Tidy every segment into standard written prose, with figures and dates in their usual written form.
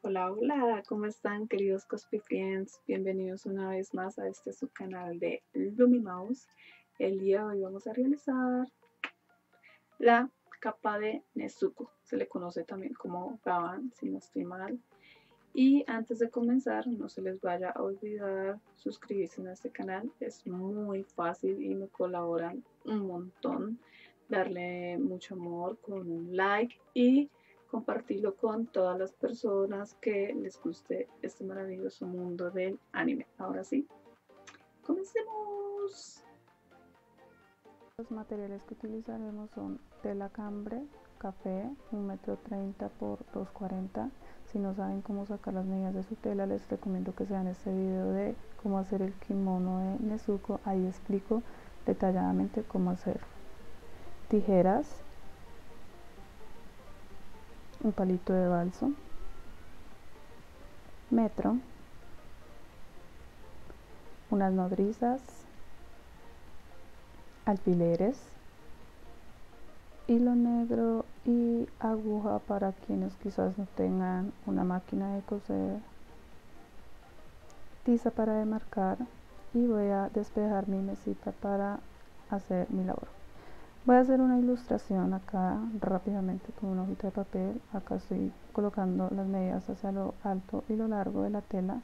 Hola, hola, ¿cómo están queridos Cosplay Friends? Bienvenidos una vez más a este su canal de Lumi Mouse. El día de hoy vamos a realizar la capa de Nezuko. Se le conoce también como Gavan, si no estoy mal. Y antes de comenzar, no se les vaya a olvidar suscribirse a este canal. Es muy fácil y me colaboran un montón. Darle mucho amor con un like y compartirlo con todas las personas que les guste este maravilloso mundo del anime. Ahora sí, comencemos. Los materiales que utilizaremos son tela cambre, café, 1,30 m por 2,40 m. Si no saben cómo sacar las medidas de su tela, les recomiendo que vean este video de cómo hacer el kimono de Nezuko. Ahí explico detalladamente cómo hacerlo. Tijeras, un palito de balso, metro, unas nodrizas, alfileres, hilo negro y aguja para quienes quizás no tengan una máquina de coser, tiza para demarcar, y voy a despejar mi mesita para hacer mi labor. Voy a hacer una ilustración acá rápidamente con una hojita de papel. Acá estoy colocando las medidas hacia lo alto y lo largo de la tela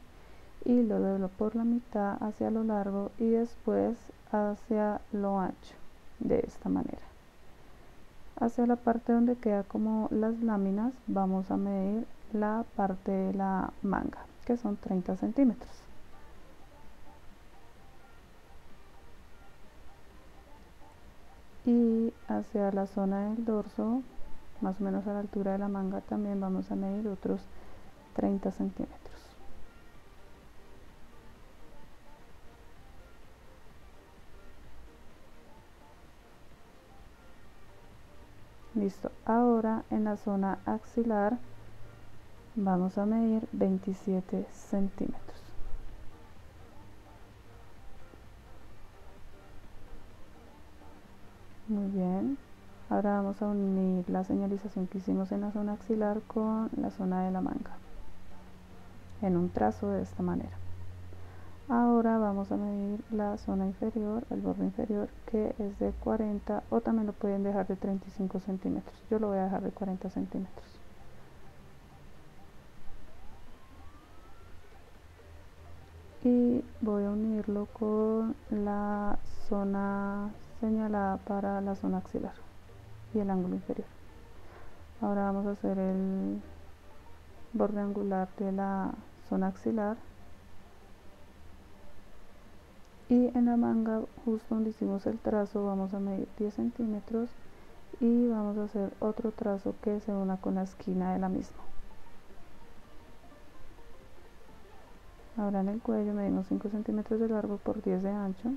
y lo doblo por la mitad hacia lo largo y después hacia lo ancho, de esta manera. Hacia la parte donde queda como las láminas vamos a medir la parte de la manga, que son 30 centímetros. Y hacia la zona del dorso, más o menos a la altura de la manga, también vamos a medir otros 30 centímetros. Listo. Ahora en la zona axilar vamos a medir 27 centímetros. Muy bien. Ahora vamos a unir la señalización que hicimos en la zona axilar con la zona de la manga en un trazo de esta manera. Ahora vamos a medir la zona inferior, el borde inferior, que es de 40, o también lo pueden dejar de 35 centímetros. Yo lo voy a dejar de 40 centímetros. Y voy a unirlo con la zona señalada para la zona axilar y el ángulo inferior. Ahora vamos a hacer el borde angular de la zona axilar. Y en la manga, justo donde hicimos el trazo, vamos a medir 10 centímetros y vamos a hacer otro trazo que se una con la esquina de la misma. Ahora en el cuello medimos 5 centímetros de largo por 10 de ancho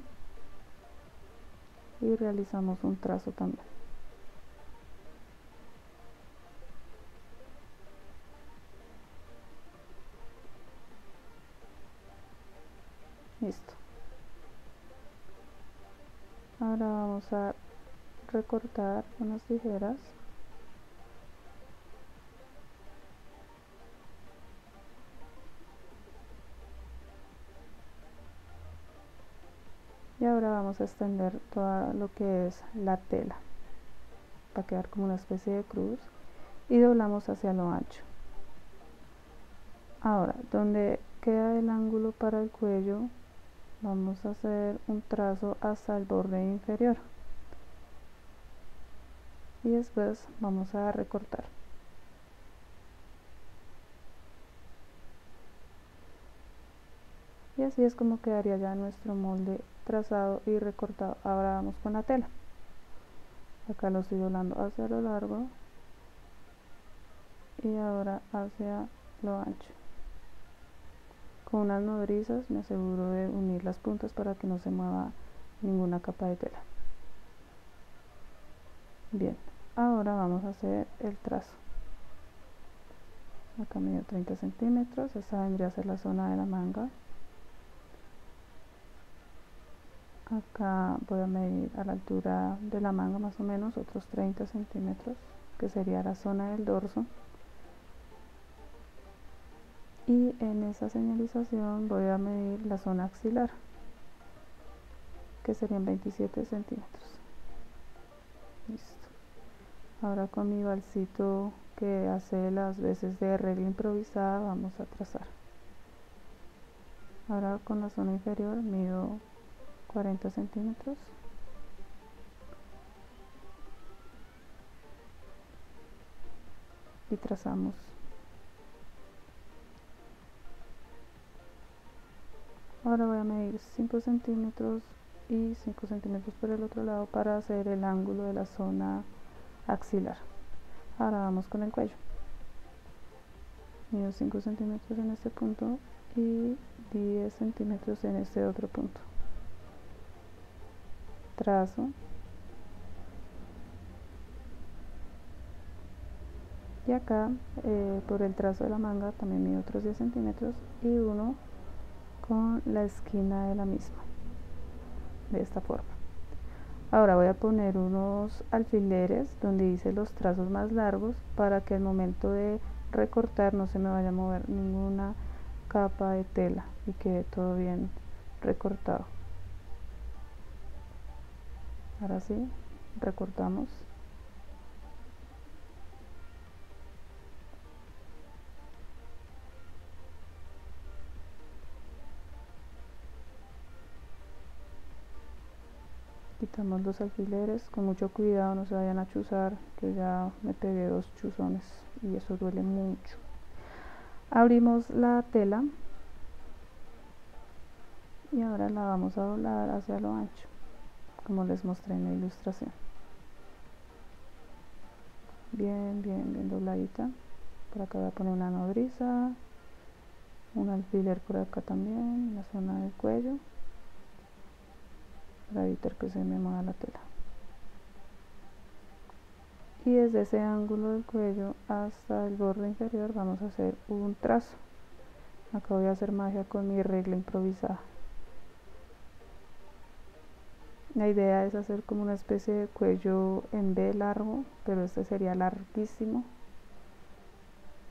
y realizamos un trazo también. Listo. Ahora vamos a recortar con las tijeras. Y ahora vamos a extender todo lo que es la tela para quedar como una especie de cruz y doblamos hacia lo ancho. Ahora, donde queda el ángulo para el cuello, vamos a hacer un trazo hasta el borde inferior y después vamos a recortar. Y así es como quedaría ya nuestro molde trazado y recortado. Ahora vamos con la tela. Acá lo estoy doblando hacia lo largo y ahora hacia lo ancho. Con unas nodrizas me aseguro de unir las puntas para que no se mueva ninguna capa de tela. Bien, ahora vamos a hacer el trazo. Acá mido 30 centímetros, esta vendría a ser la zona de la manga. Acá voy a medir a la altura de la manga más o menos otros 30 centímetros, que sería la zona del dorso. y en esa señalización voy a medir la zona axilar, que serían 27 centímetros. Listo. Ahora con mi balsito que hace las veces de regla improvisada vamos a trazar. Ahora con la zona inferior mido 40 centímetros. Y trazamos. Ahora voy a medir 5 centímetros y 5 centímetros por el otro lado para hacer el ángulo de la zona axilar. Ahora vamos con el cuello. Mido 5 centímetros en este punto y 10 centímetros en este otro punto. Trazo. Y acá por el trazo de la manga también mido otros 10 centímetros y uno con la esquina de la misma, de esta forma. Ahora voy a poner unos alfileres donde hice los trazos más largos para que al momento de recortar no se me vaya a mover ninguna capa de tela y quede todo bien recortado. Ahora sí, recortamos. Quitamos los alfileres, con mucho cuidado no se vayan a chuzar, yo ya me pegué 2 chuzones y eso duele mucho. Abrimos la tela y ahora la vamos a doblar hacia lo ancho, como les mostré en la ilustración. Bien dobladita. Por acá voy a poner una nodriza, un alfiler por acá también, en la zona del cuello, para evitar que se me mueva la tela. Y desde ese ángulo del cuello hasta el borde inferior vamos a hacer un trazo. Acá voy a hacer magia con mi regla improvisada. La idea es hacer como una especie de cuello en V largo, pero este sería larguísimo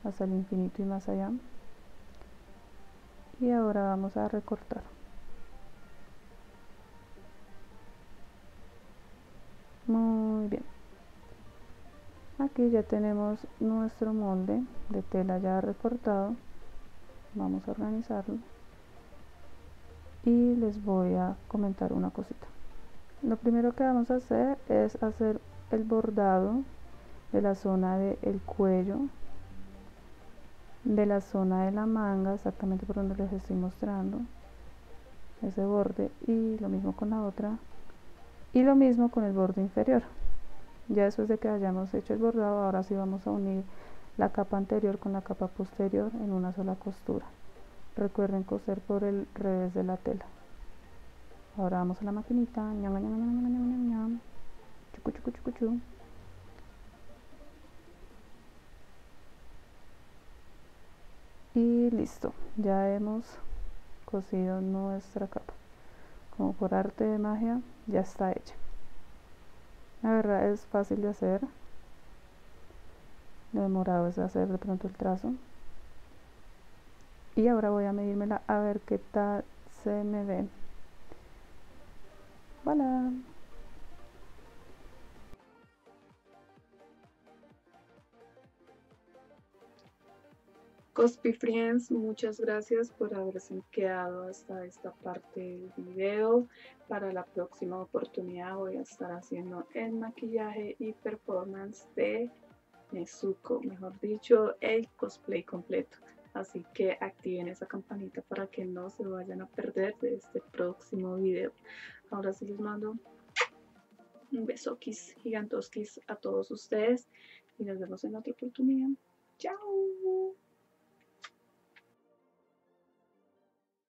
hasta el infinito y más allá. Y ahora vamos a recortar. Muy bien. Aquí ya tenemos nuestro molde de tela ya recortado. Vamos a organizarlo y les voy a comentar una cosita. Lo primero que vamos a hacer es hacer el bordado de la zona del cuello, de la zona de la manga, exactamente por donde les estoy mostrando ese borde, y lo mismo con la otra y lo mismo con el borde inferior. Ya después de que hayamos hecho el bordado, ahora sí vamos a unir la capa anterior con la capa posterior en una sola costura. Recuerden coser por el revés de la tela. Ahora vamos a la maquinita, chucu, chucu, chucu, chucu. Y listo, ya hemos cosido nuestra capa. Como por arte de magia, ya está hecha. La verdad es fácil de hacer. Lo demorado es hacer de pronto el trazo. Y ahora voy a medírmela a ver qué tal se me ven. ¡Voilà! Cospi Friends, muchas gracias por haberse quedado hasta esta parte del video. Para la próxima oportunidad voy a estar haciendo el maquillaje y performance de Nezuko, mejor dicho, el cosplay completo. Así que activen esa campanita para que no se vayan a perder de este próximo video. Ahora sí les mando un besoquis gigantoskis a todos ustedes y nos vemos en otra oportunidad. ¡Chao!